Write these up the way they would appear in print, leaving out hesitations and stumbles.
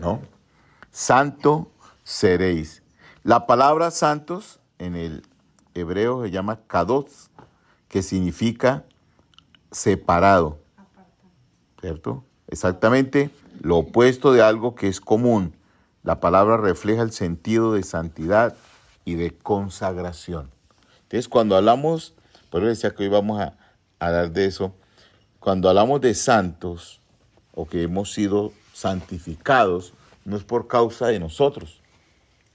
¿no? Santo seréis. La palabra santos en el hebreo se llama kadosh, que significa separado, ¿cierto? Exactamente lo opuesto de algo que es común. La palabra refleja el sentido de santidad y de consagración. Entonces, cuando hablamos, por eso decía que hoy vamos a hablar de eso, cuando hablamos de santos o que hemos sido santificados, no es por causa de nosotros,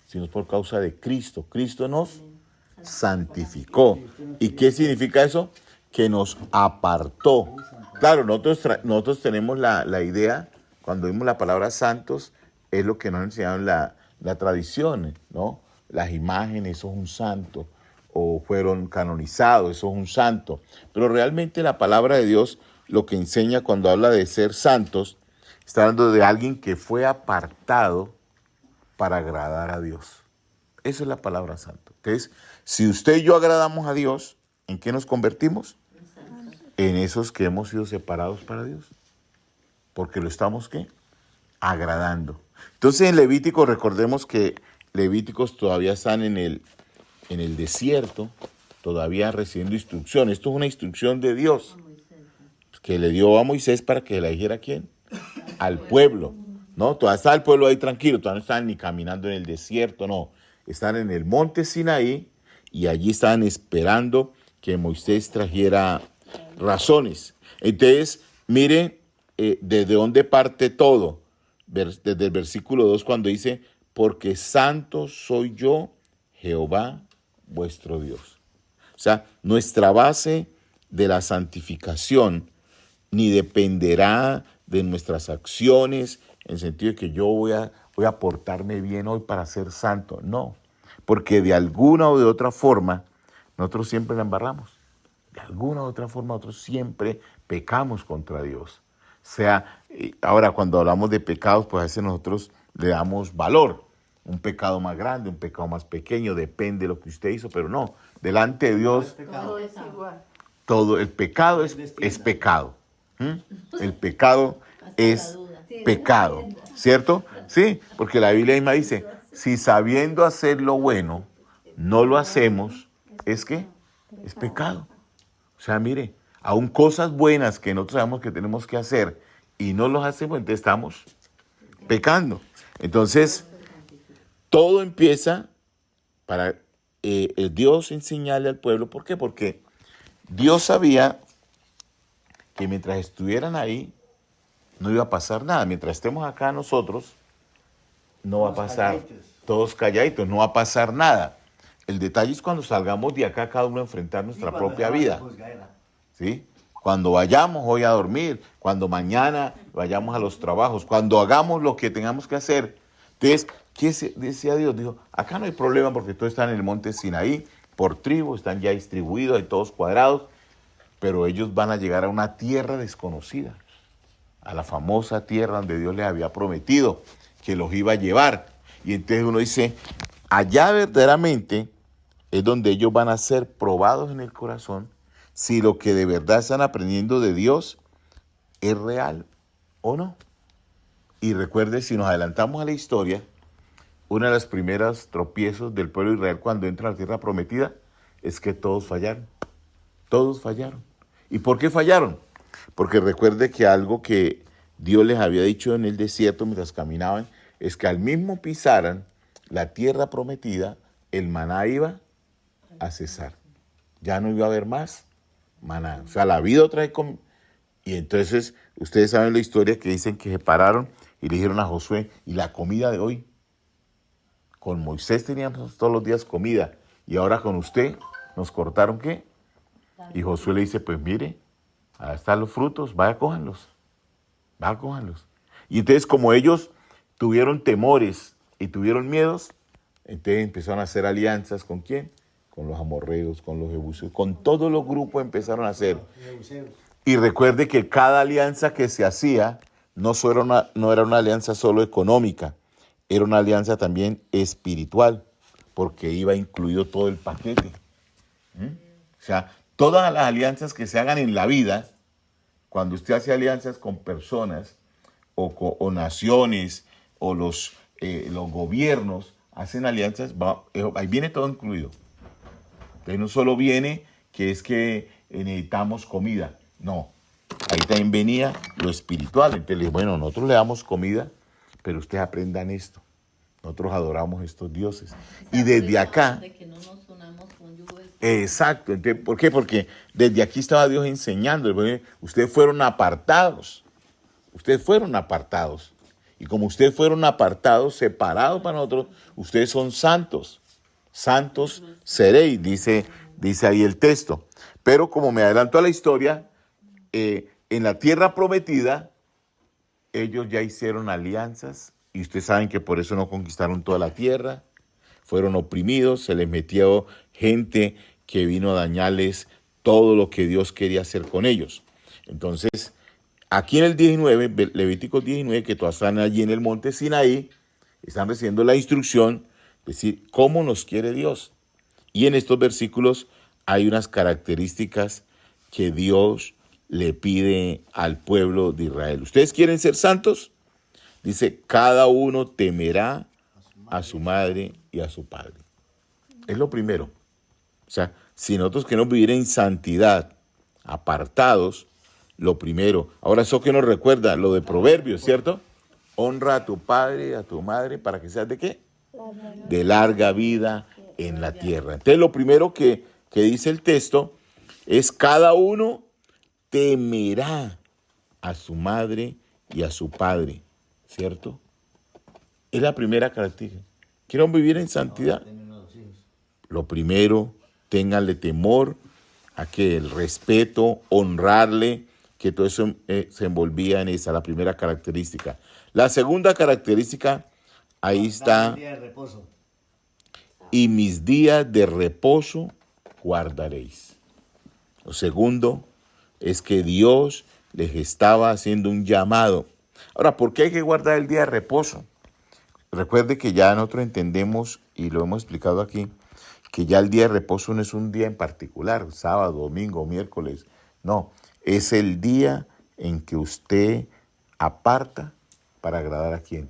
sino por causa de Cristo. Cristo nos santificó. ¿Y qué significa eso? Que nos apartó. Claro, nosotros tenemos la idea, cuando vimos la palabra santos, es lo que nos enseñaron la tradición, ¿no? Las imágenes, eso es un santo, o fueron canonizados, eso es un santo. Pero realmente la palabra de Dios lo que enseña cuando habla de ser santos, está hablando de alguien que fue apartado para agradar a Dios. Esa es la palabra santo. Entonces, si usted y yo agradamos a Dios, ¿en qué nos convertimos? En esos que hemos sido separados para Dios. Porque lo estamos, ¿qué? Agradando. Entonces, en Levítico, recordemos que Levíticos todavía están en el desierto, todavía recibiendo instrucción. Esto es una instrucción de Dios que le dio a Moisés para que la dijera ¿a quién? Al pueblo. ¿No? Todavía está el pueblo ahí tranquilo, todavía no están ni caminando en el desierto, no. Están en el monte Sinaí y allí estaban esperando que Moisés trajera razones. Entonces, mire desde dónde parte todo. Desde el versículo 2 cuando dice, porque santo soy yo, Jehová, vuestro Dios. O sea, nuestra base de la santificación ni dependerá de nuestras acciones, en el sentido de que yo voy a portarme bien hoy para ser santo. No, porque de alguna o de otra forma, nosotros siempre la embarramos. De alguna u otra forma, nosotros siempre pecamos contra Dios. O sea, ahora cuando hablamos de pecados, pues a veces nosotros le damos valor. Un pecado más grande, un pecado más pequeño, depende de lo que usted hizo, pero no. Delante de Dios, Todo es igual. todo el pecado es pecado. El pecado es pecado, ¿cierto? Sí, porque la Biblia misma dice, si sabiendo hacer lo bueno, no lo hacemos, ¿es qué? Es pecado. O sea, mire, aún cosas buenas que nosotros sabemos que tenemos que hacer y no los hacemos, entonces estamos pecando. Entonces, todo empieza para Dios enseñarle al pueblo. ¿Por qué? Porque Dios sabía que mientras estuvieran ahí, no iba a pasar nada. Mientras estemos acá nosotros, no va a pasar, todos calladitos, no va a pasar nada. El detalle es cuando salgamos de acá, cada uno a enfrentar nuestra propia vida. ¿Sí? Cuando vayamos hoy a dormir, cuando mañana vayamos a los trabajos, cuando hagamos lo que tengamos que hacer. Entonces, ¿qué decía Dios? Dijo, acá no hay problema porque todos están en el monte Sinaí, por tribu, están ya distribuidos, hay todos cuadrados, pero ellos van a llegar a una tierra desconocida, a la famosa tierra donde Dios les había prometido que los iba a llevar. Y entonces uno dice, allá verdaderamente es donde ellos van a ser probados en el corazón si lo que de verdad están aprendiendo de Dios es real o no. Y recuerde, si nos adelantamos a la historia, una de las primeras tropiezos del pueblo de Israel cuando entra a la tierra prometida es que todos fallaron. Todos fallaron. ¿Y por qué fallaron? Porque recuerde que algo que Dios les había dicho en el desierto mientras caminaban es que al mismo pisaran la tierra prometida, el maná iba a cesar. Ya no iba a haber más maná. O sea, la vida otra vez. Y entonces, ustedes saben la historia que dicen que se pararon y le dijeron a Josué, ¿y la comida de hoy? Con Moisés teníamos todos los días comida y ahora con usted nos cortaron ¿qué? Y Josué le dice, pues mire, ahí están los frutos, vaya, cójanlos. Y entonces como ellos tuvieron temores y tuvieron miedos, entonces empezaron a hacer alianzas ¿con quién? Con los amorreos, con los jebuseos, con todos los grupos empezaron a hacer. Y recuerde que cada alianza que se hacía no era una alianza solo económica, era una alianza también espiritual, porque iba incluido todo el paquete. O sea, todas las alianzas que se hagan en la vida, cuando usted hace alianzas con personas, o naciones o los gobiernos hacen alianzas, ahí viene todo incluido. Entonces no solo viene que es que necesitamos comida, no. Ahí también venía lo espiritual. Entonces le dije, bueno, nosotros le damos comida, pero ustedes aprendan esto. Nosotros adoramos estos dioses. O sea, Y desde acá... de que no nos unamos con yugo de... Exacto. Entonces, ¿por qué? Porque desde aquí estaba Dios enseñando. Ustedes fueron apartados. Ustedes fueron apartados. Y como ustedes fueron apartados, separados para nosotros, ustedes son santos. Santos seréis, dice ahí el texto. Pero como me adelanto a la historia, en la tierra prometida, ellos ya hicieron alianzas. Y ustedes saben que por eso no conquistaron toda la tierra. Fueron oprimidos, se les metió gente que vino a dañarles todo lo que Dios quería hacer con ellos. Entonces, aquí en el 19, Levítico 19, que todas están allí en el monte Sinaí, están recibiendo la instrucción, es decir, cómo nos quiere Dios. Y en estos versículos hay unas características que Dios le pide al pueblo de Israel. ¿Ustedes quieren ser santos? Dice, cada uno temerá a su madre y a su padre. Es lo primero. O sea, si nosotros queremos vivir en santidad, apartados, lo primero. Ahora eso que nos recuerda, lo de Proverbios, ¿cierto? Honra a tu padre y a tu madre para que seas de qué? De larga vida en la tierra. Entonces lo primero que dice el texto es cada uno temerá a su madre y a su padre, ¿cierto? Es la primera característica. ¿Quieren vivir en santidad? Lo primero, ténganle temor a que el respeto, honrarle, que todo eso se envolvía en esa, la primera característica. La segunda característica, ahí está, y mis días de reposo guardaréis. Lo segundo es que Dios les estaba haciendo un llamado. Ahora, ¿por qué hay que guardar el día de reposo? Recuerde que ya nosotros entendemos, y lo hemos explicado aquí, que ya el día de reposo no es un día en particular, sábado, domingo, miércoles. No, es el día en que usted aparta para agradar a quién.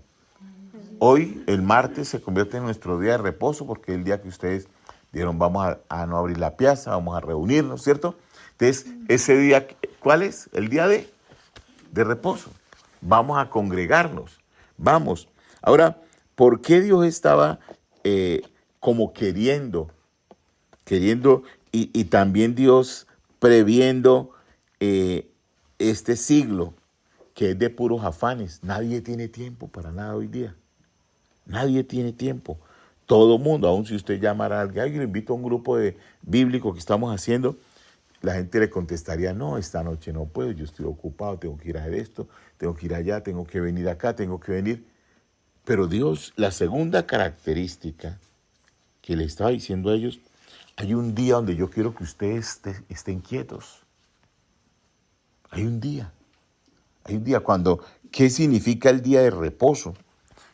Hoy, el martes, se convierte en nuestro día de reposo porque es el día que ustedes dijeron vamos a no abrir la piazza, vamos a reunirnos, ¿cierto? Entonces, ese día, ¿cuál es? El día de reposo. Vamos a congregarnos, vamos. Ahora, ¿por qué Dios estaba como queriendo y también Dios previendo este siglo que es de puros afanes? Nadie tiene tiempo para nada hoy día. Nadie tiene tiempo. Todo mundo, aun si usted llamara a alguien, yo le invito a un grupo de bíblico que estamos haciendo, la gente le contestaría, no, esta noche no puedo, yo estoy ocupado, tengo que ir a hacer esto, tengo que ir allá, tengo que venir acá, tengo que venir. Pero Dios, la segunda característica que le estaba diciendo a ellos, hay un día donde yo quiero que ustedes estén quietos. Hay un día cuando, ¿qué significa el día de reposo?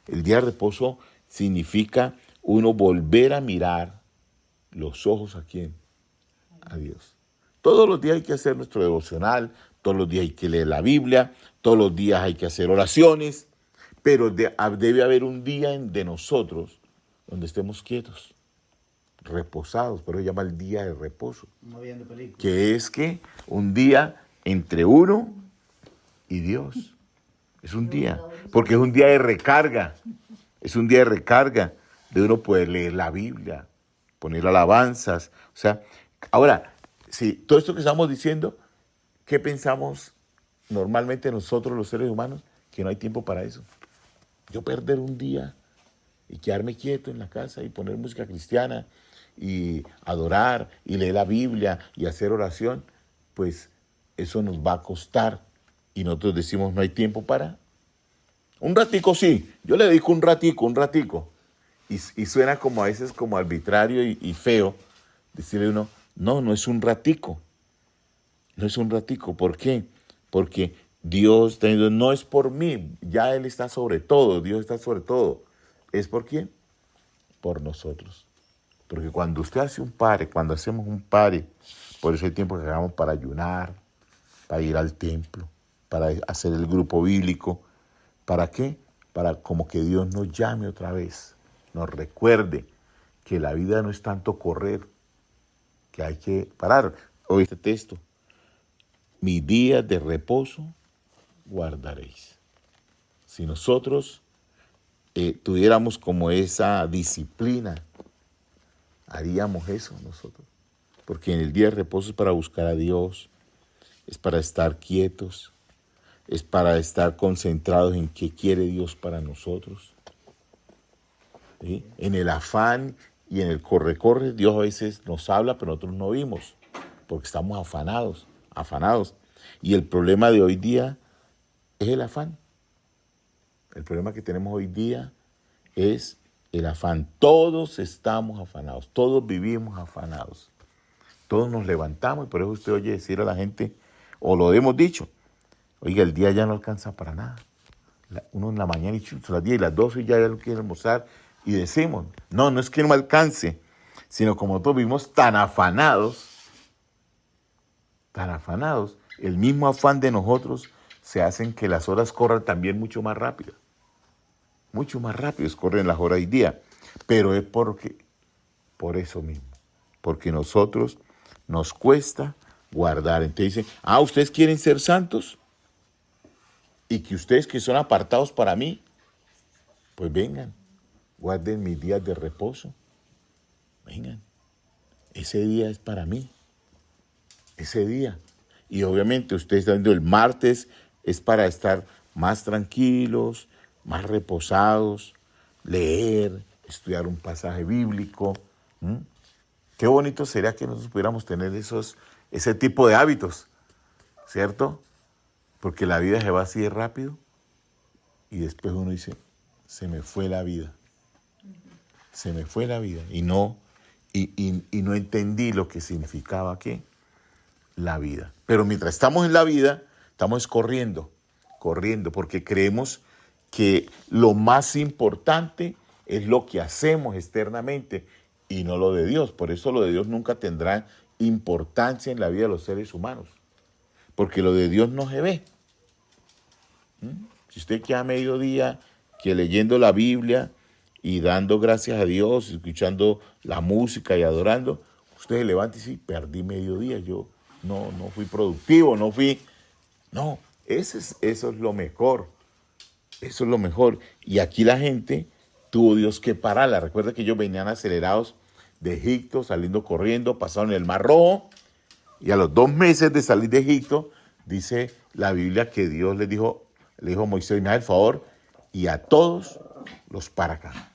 El día de reposo significa uno volver a mirar los ojos a ¿quién? A Dios. Todos los días hay que hacer nuestro devocional, todos los días hay que leer la Biblia, todos los días hay que hacer oraciones, pero debe haber un día de nosotros donde estemos quietos, reposados, pero se llama el día de reposo. No viendo películas. Que es que un día entre uno y Dios. Es un día, porque es un día de recarga. Es un día de recarga, de uno poder leer la Biblia, poner alabanzas. O sea, ahora, si todo esto que estamos diciendo, ¿qué pensamos normalmente nosotros los seres humanos? Que no hay tiempo para eso. Yo perder un día y quedarme quieto en la casa y poner música cristiana y adorar y leer la Biblia y hacer oración, pues eso nos va a costar. Y nosotros decimos, no hay tiempo para. Un ratico sí, yo le dedico un ratico. Y suena como a veces como arbitrario y feo decirle a uno, no es un ratico. No es un ratico. ¿Por qué? Porque Dios no es por mí, ya Él está sobre todo, Dios está sobre todo. ¿Es por quién? Por nosotros. Porque cuando usted hace un pare, cuando hacemos un pare, por eso hay tiempo que hagamos para ayunar, para ir al templo, para hacer el grupo bíblico, ¿Para qué? Para como que Dios nos llame otra vez, nos recuerde que la vida no es tanto correr, que hay que parar. Hoy este texto, mis días de reposo guardaréis. Si nosotros tuviéramos como esa disciplina, haríamos eso nosotros. Porque en el día de reposo es para buscar a Dios, es para estar quietos, es para estar concentrados en qué quiere Dios para nosotros. ¿Sí? En el afán y en el corre-corre, Dios a veces nos habla, pero nosotros no oímos, porque estamos afanados. Y el problema de hoy día es el afán. El problema que tenemos hoy día es el afán. Todos estamos afanados, todos vivimos afanados. Todos nos levantamos y por eso usted oye decir a la gente, o lo hemos dicho, oiga, el día ya no alcanza para nada. Uno en la mañana y son las 10 y las 12 y ya lo quiere almorzar y decimos, no es que no alcance, sino como nosotros vivimos tan afanados, el mismo afán de nosotros se hacen que las horas corran también mucho más rápido corren las horas y día, pero es por eso mismo, porque nosotros nos cuesta guardar. Entonces dicen, ¿ustedes quieren ser santos? Y que ustedes que son apartados para mí, pues vengan, guarden mis días de reposo, vengan, ese día es para mí, ese día. Y obviamente ustedes están viendo el martes es para estar más tranquilos, más reposados, leer, estudiar un pasaje bíblico. Qué bonito sería que nosotros pudiéramos tener ese tipo de hábitos, ¿cierto? Porque la vida se va así de rápido y después uno dice, se me fue la vida. Se me fue la vida y no entendí lo que significaba ¿qué? La vida. Pero mientras estamos en la vida, estamos corriendo, porque creemos que lo más importante es lo que hacemos externamente y no lo de Dios. Por eso lo de Dios nunca tendrá importancia en la vida de los seres humanos, porque lo de Dios no se ve. Si usted queda mediodía que leyendo la Biblia y dando gracias a Dios, escuchando la música y adorando, usted se levanta y dice, perdí mediodía, yo no fui productivo, no, eso es lo mejor. Eso es lo mejor. Y aquí la gente tuvo Dios que pararla. Recuerda que ellos venían acelerados de Egipto, saliendo corriendo, pasaron el Mar Rojo. Y a los 2 meses de salir de Egipto, dice la Biblia que Dios le dijo a Moisés, me haga el favor, y a todos los para acá.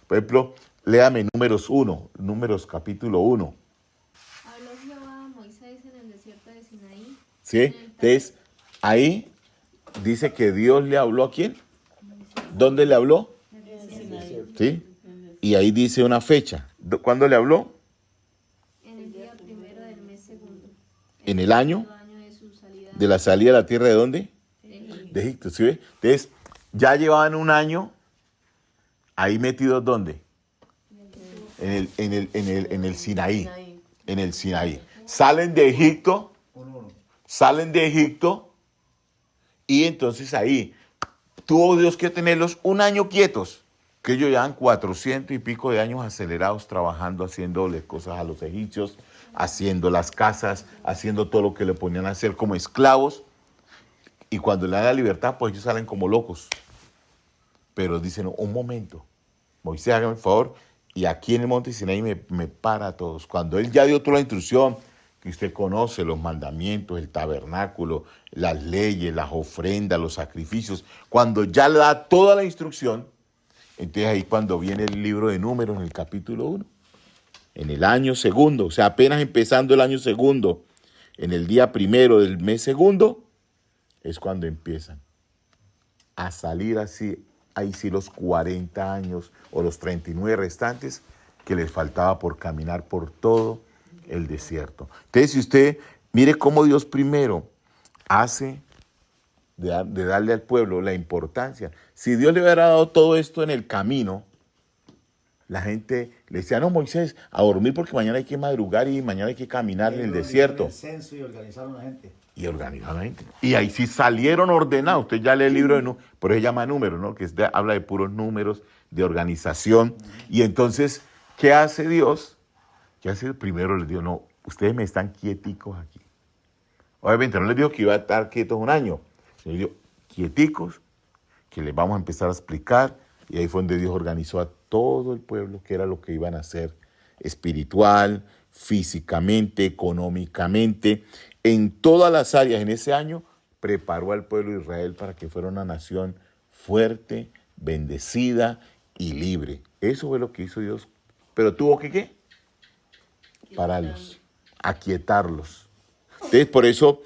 Por ejemplo, léame Números capítulo 1. Habló Jehová a Moisés en el desierto de Sinaí. ¿Sí? Entonces, ahí dice que Dios le habló ¿a quién? ¿Dónde le habló? ¿Sí? Y ahí dice una fecha. ¿Cuándo le habló? En el día primero del mes segundo. ¿En el año? De su salida. ¿De la salida a la tierra de dónde? De Egipto. De Egipto, ¿sí ve? Entonces, ya llevaban un año ahí metidos ¿dónde? En el Sinaí. En el Sinaí. Salen de Egipto. Y entonces ahí tuvo Dios que tenerlos un año quietos, que ellos llevan 400 y pico de años acelerados trabajando, haciéndole cosas a los egipcios, haciendo las casas, haciendo todo lo que le ponían a hacer como esclavos. Y cuando le dan la libertad, pues ellos salen como locos. Pero dicen, un momento, Moisés, hágame el favor, y aquí en el monte Sinaí me para a todos. Cuando él ya dio toda la instrucción, que usted conoce los mandamientos, el tabernáculo, las leyes, las ofrendas, los sacrificios, cuando ya le da toda la instrucción, entonces ahí cuando viene el libro de Números en el capítulo 1, en el año segundo, o sea, apenas empezando el año segundo, en el día primero del mes segundo, es cuando empiezan a salir así, ahí sí los 40 años o los 39 restantes que les faltaba por caminar por todo el desierto. Entonces, si usted mire cómo Dios primero hace de darle al pueblo la importancia. Si Dios le hubiera dado todo esto en el camino, la gente le decía, no, Moisés, a dormir porque mañana hay que madrugar y mañana hay que caminar en el desierto. El censo y organizaron a la gente. Y organizaron a la gente. Y ahí sí salieron ordenados. Usted ya lee el libro de números, por eso se llama números, ¿no? Habla de puros números, de organización. Y entonces, ¿qué hace Dios? ¿Qué hace? Primero les dijo, no, ustedes me están quieticos aquí. Obviamente no les dijo que iba a estar quietos un año. Les dijo, quieticos, que les vamos a empezar a explicar. Y ahí fue donde Dios organizó a todo el pueblo, que era lo que iban a hacer espiritual, físicamente, económicamente, en todas las áreas. En ese año preparó al pueblo de Israel para que fuera una nación fuerte, bendecida y libre. Eso fue lo que hizo Dios. Pero tuvo que, ¿qué? Pararlos, aquietarlos. Entonces, por eso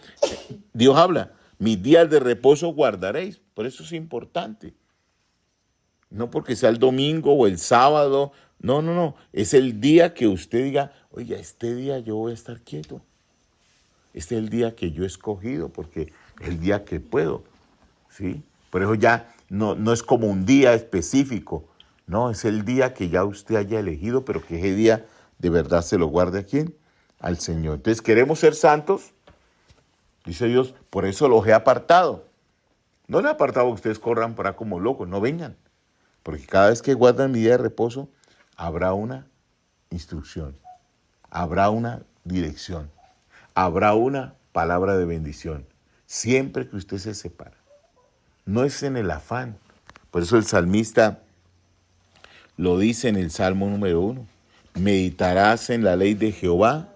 Dios habla, mis días de reposo guardaréis. Por eso es importante. No porque sea el domingo o el sábado. No, no, no. Es el día que usted diga, oiga, este día yo voy a estar quieto. Este es el día que yo he escogido porque es el día que puedo. ¿Sí? Por eso ya no es como un día específico. No, es el día que ya usted haya elegido, pero que ese día de verdad se lo guarde a quién, al Señor. Entonces, queremos ser santos, dice Dios, por eso los he apartado. No les he apartado que ustedes corran para como locos, no vengan. Porque cada vez que guardan mi día de reposo, habrá una instrucción, habrá una dirección, habrá una palabra de bendición. Siempre que usted se separa. No es en el afán. Por eso el salmista lo dice en el Salmo número 1. Meditarás en la ley de Jehová.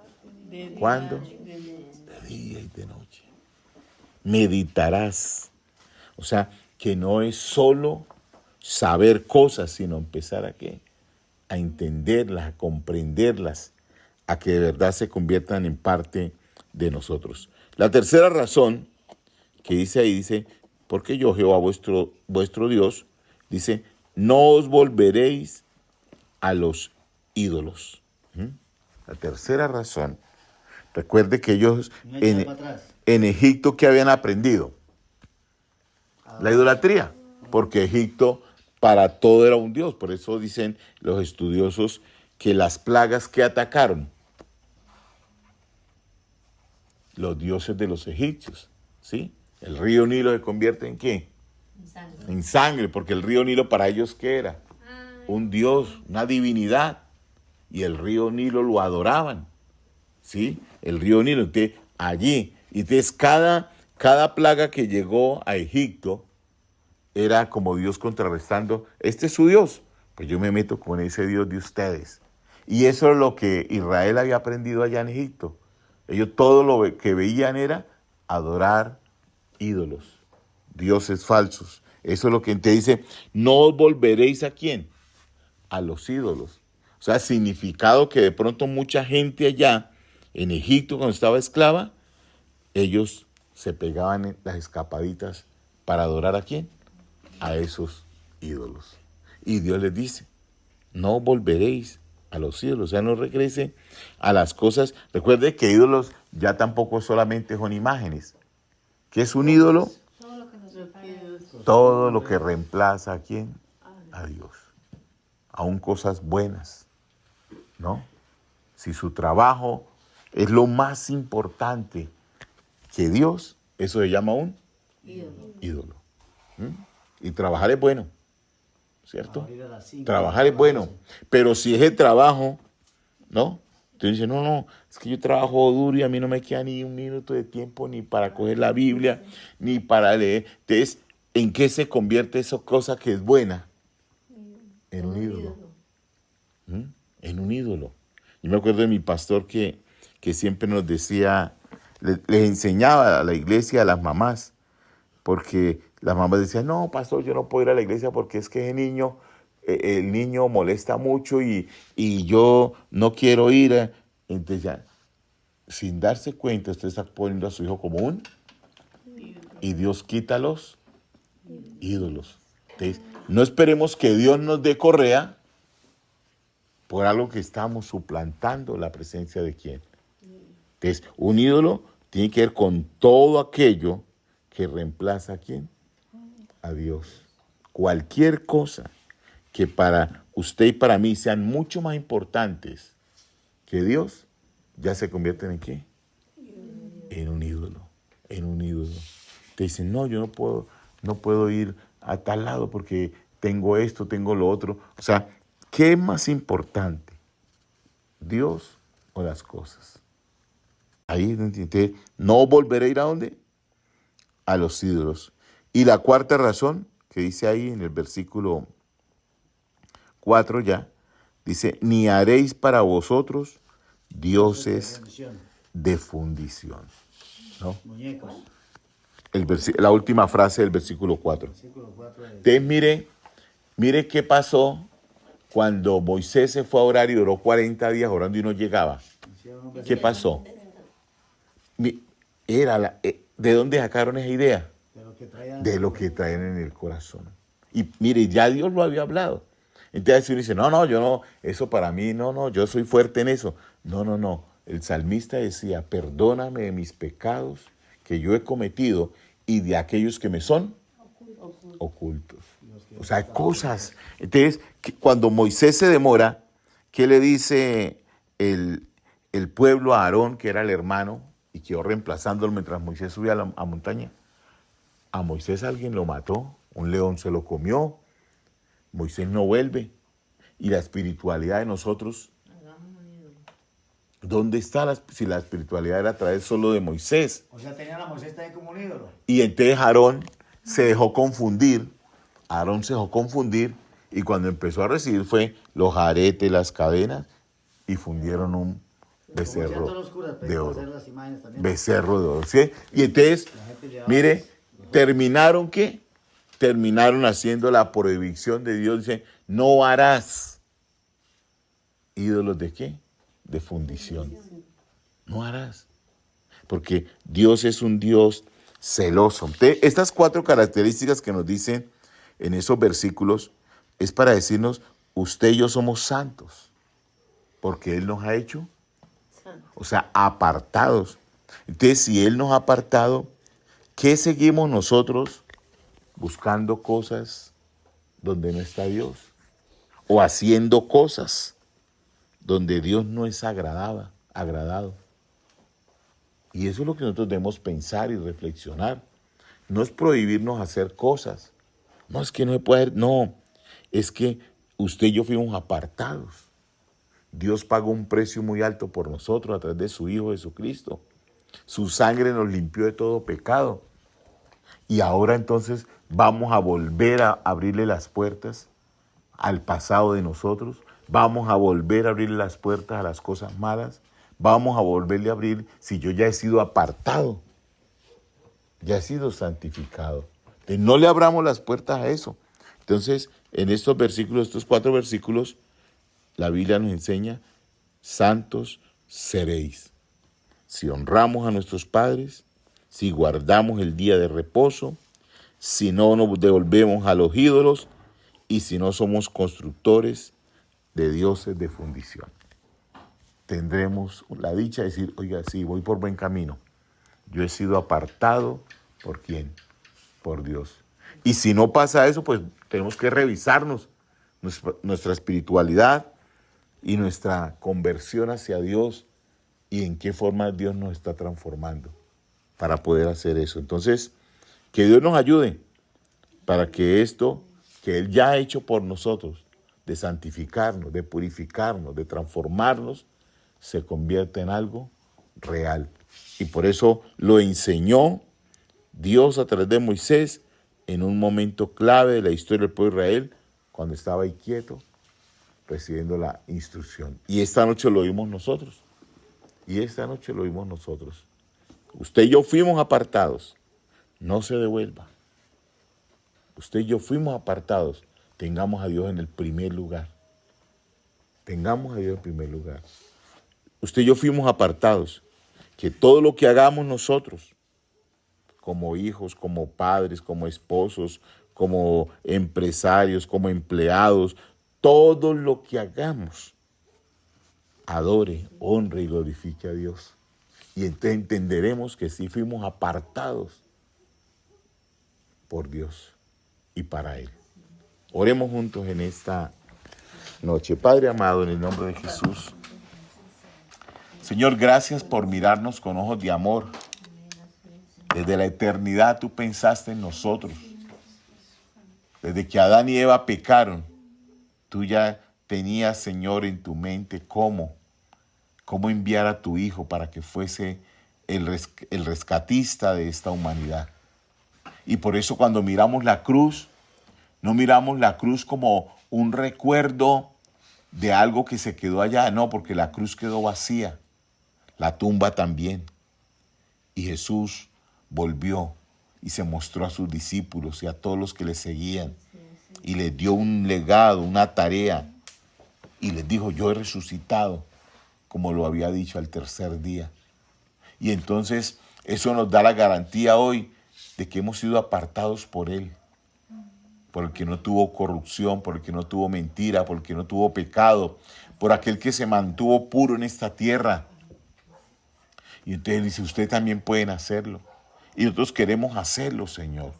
¿Cuándo? De día y de noche. Meditarás. O sea, que no es solo saber cosas, sino empezar a ¿qué? A entenderlas, a comprenderlas, a que de verdad se conviertan en parte de nosotros. La tercera razón que dice ahí, dice, porque yo, Jehová, vuestro Dios, dice, no os volveréis a los ídolos. La tercera razón, recuerde que ellos en Egipto, ¿qué habían aprendido? La idolatría, porque Egipto para todo era un dios. Por eso dicen los estudiosos que las plagas que atacaron los dioses de los egipcios, ¿sí? El río Nilo se convierte ¿en qué? En sangre. En sangre, porque el río Nilo para ellos ¿qué era? Un dios, una divinidad. Y el río Nilo lo adoraban, ¿sí? El río Nilo, entonces, allí. Y entonces cada plaga que llegó a Egipto era como Dios contrarrestando, este es su Dios, pues yo me meto con ese Dios de ustedes. Y eso es lo que Israel había aprendido allá en Egipto. Ellos todo lo que veían era adorar ídolos, dioses falsos. Eso es lo que te dice, no os volveréis ¿a quién? A los ídolos. O sea, significado que de pronto mucha gente allá en Egipto cuando estaba esclava, ellos se pegaban en las escapaditas para adorar ¿a quién? A esos ídolos. Y Dios les dice, no volveréis a los ídolos, o sea, no regrese a las cosas. Recuerde que ídolos ya tampoco solamente son imágenes. ¿Qué es un ídolo? Todo lo que nos separa. Todo lo que reemplaza ¿a quién? A Dios. Aún cosas buenas, ¿no? Si su trabajo es lo más importante que Dios, eso se llama un ídolo. Y trabajar es bueno, ¿cierto? Trabajar es bueno, pero si ese trabajo, ¿no? Tú dices, no, es que yo trabajo duro y a mí no me queda ni un minuto de tiempo ni para coger la Biblia, ni para leer. Entonces, ¿en qué se convierte esa cosa que es buena? En un ídolo. En un ídolo. Yo me acuerdo de mi pastor que siempre nos decía, les enseñaba a la iglesia, a las mamás, porque las mamás decían, no, pastor, yo no puedo ir a la iglesia porque es que el niño molesta mucho y yo no quiero ir. Entonces ya, sin darse cuenta, usted está poniendo a su hijo como un y Dios quita los ídolos. Entonces, no esperemos que Dios nos dé correa por algo que estamos suplantando la presencia de quién. Entonces, un ídolo tiene que ver con todo aquello que reemplaza a quién. A Dios. Cualquier cosa que para usted y para mí sean mucho más importantes que Dios, ya se convierten en ¿qué? En un ídolo. en un ídolo. Te dicen, no, yo no puedo ir a tal lado porque tengo esto, tengo lo otro. O sea, ¿qué es más importante? ¿Dios o las cosas? Ahí, entonces, no volveré a ir a dónde? A los ídolos. Y la cuarta razón, que dice ahí en el versículo 4 ya, dice, ni haréis para vosotros dioses de fundición. ¿No? Muñecos. La última frase del versículo 4. Versículo 4 es, Entonces, mire qué pasó cuando Moisés se fue a orar y oró 40 días orando y no llegaba. hicieron un ¿Qué becerro pasó? ¿De dónde sacaron esa idea? de lo que traían. De lo que traen en el corazón. Y mire, ya Dios lo había hablado. Entonces uno dice, no, yo no, eso para mí, no, yo soy fuerte en eso. No. El salmista decía, perdóname de mis pecados que yo he cometido y de aquellos que me son ocultos. O sea, hay cosas. Entonces, cuando Moisés se demora, ¿qué le dice el pueblo a Aarón, que era el hermano, y quedó reemplazándolo mientras Moisés subía a la montaña? A Moisés alguien lo mató, un león se lo comió, Moisés no vuelve. Y la espiritualidad de nosotros, ¿dónde está si la espiritualidad era a través solo de Moisés? O sea, tenían a Moisés también como un ídolo. Y entonces Aarón se dejó confundir, y cuando empezó a recibir fue los aretes, las cadenas, y fundieron un Como hacían becerro todos los curas, de para oro. hacer las imágenes también. Becerro de oro, ¿sí? Y entonces, La gente llevaba mire, los- ¿terminaron qué? Terminaron haciendo la prohibición de Dios. Dice, no harás ídolos de qué? De fundición. No harás. Porque Dios es un Dios celoso. Estas 4 características que nos dicen en esos versículos es para decirnos, usted y yo somos santos. Porque Él nos ha hecho, o sea, apartados. Entonces, si Él nos ha apartado, ¿qué seguimos nosotros buscando cosas donde no está Dios? O haciendo cosas donde Dios no es agradado. Y eso es lo que nosotros debemos pensar y reflexionar. No es prohibirnos hacer cosas. No, es que no se puede hacer. No, es que usted y yo fuimos apartados. Dios pagó un precio muy alto por nosotros a través de su Hijo Jesucristo. Su sangre nos limpió de todo pecado. Y ahora entonces vamos a volver a abrirle las puertas al pasado de nosotros. Vamos a volver a abrirle las puertas a las cosas malas. Vamos a volverle a abrir si yo ya he sido apartado. Ya he sido santificado. Entonces, no le abramos las puertas a eso. Entonces, en estos versículos, estos 4 versículos, la Biblia nos enseña, santos seréis. Si honramos a nuestros padres, si guardamos el día de reposo, si no nos devolvemos a los ídolos y si no somos constructores de dioses de fundición. Tendremos la dicha de decir, oiga, sí, voy por buen camino. Yo he sido apartado, ¿por quién? Por Dios. Y si no pasa eso, pues tenemos que revisarnos nuestra espiritualidad y nuestra conversión hacia Dios y en qué forma Dios nos está transformando para poder hacer eso. Entonces, que Dios nos ayude para que esto que Él ya ha hecho por nosotros, de santificarnos, de purificarnos, de transformarnos, se convierta en algo real. Y por eso lo enseñó Dios a través de Moisés en un momento clave de la historia del pueblo de Israel, cuando estaba ahí quieto, recibiendo la instrucción. Y esta noche lo vimos nosotros. Usted y yo fuimos apartados. No se devuelva. Usted y yo fuimos apartados. Tengamos a Dios en el primer lugar. Usted y yo fuimos apartados. Que todo lo que hagamos nosotros, como hijos, como padres, como esposos, como empresarios, como empleados, todo lo que hagamos, adore, honre y glorifique a Dios. Y entonces entenderemos que sí fuimos apartados por Dios y para Él. Oremos juntos en esta noche. Padre amado, en el nombre de Jesús. Señor, gracias por mirarnos con ojos de amor. Desde la eternidad tú pensaste en nosotros. Desde que Adán y Eva pecaron, tú ya tenías, Señor, en tu mente cómo enviar a tu Hijo para que fuese el rescatista de esta humanidad. Y por eso cuando miramos la cruz, no miramos la cruz como un recuerdo de algo que se quedó allá, no, porque la cruz quedó vacía, la tumba también. Y Jesús volvió y se mostró a sus discípulos y a todos los que le seguían y les dio un legado, una tarea, y les dijo: yo he resucitado, como lo había dicho, al tercer día. Y entonces eso nos da la garantía hoy de que hemos sido apartados por Él, por el que no tuvo corrupción, por el que no tuvo mentira, por el que no tuvo pecado, por aquel que se mantuvo puro en esta tierra. Y entonces Él dice: ustedes también pueden hacerlo. Y nosotros queremos hacerlo, Señor.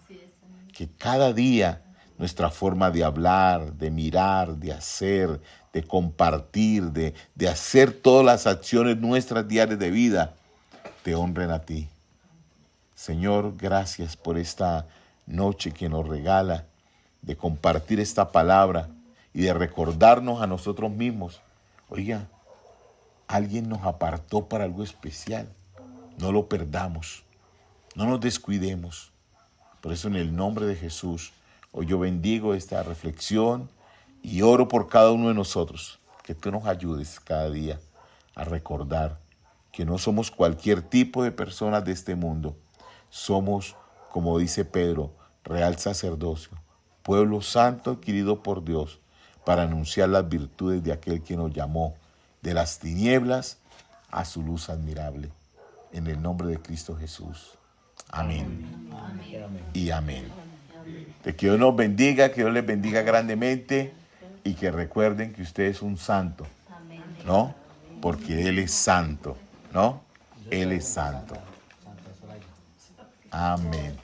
Que cada día nuestra forma de hablar, de mirar, de hacer, de compartir, de hacer todas las acciones nuestras diarias de vida, te honren a ti. Señor, gracias por esta noche que nos regala, de compartir esta palabra y de recordarnos a nosotros mismos: oiga, alguien nos apartó para algo especial. No lo perdamos, no nos descuidemos. Por eso, en el nombre de Jesús, hoy yo bendigo esta reflexión y oro por cada uno de nosotros, que tú nos ayudes cada día a recordar que no somos cualquier tipo de personas de este mundo. Somos, como dice Pedro, real sacerdocio, pueblo santo adquirido por Dios, para anunciar las virtudes de aquel que nos llamó de las tinieblas a su luz admirable. En el nombre de Cristo Jesús. Amén. Y amén. Que Dios nos bendiga, que Dios les bendiga grandemente y que recuerden que usted es un santo, ¿no? Porque Él es santo, ¿no? Él es santo. Amén.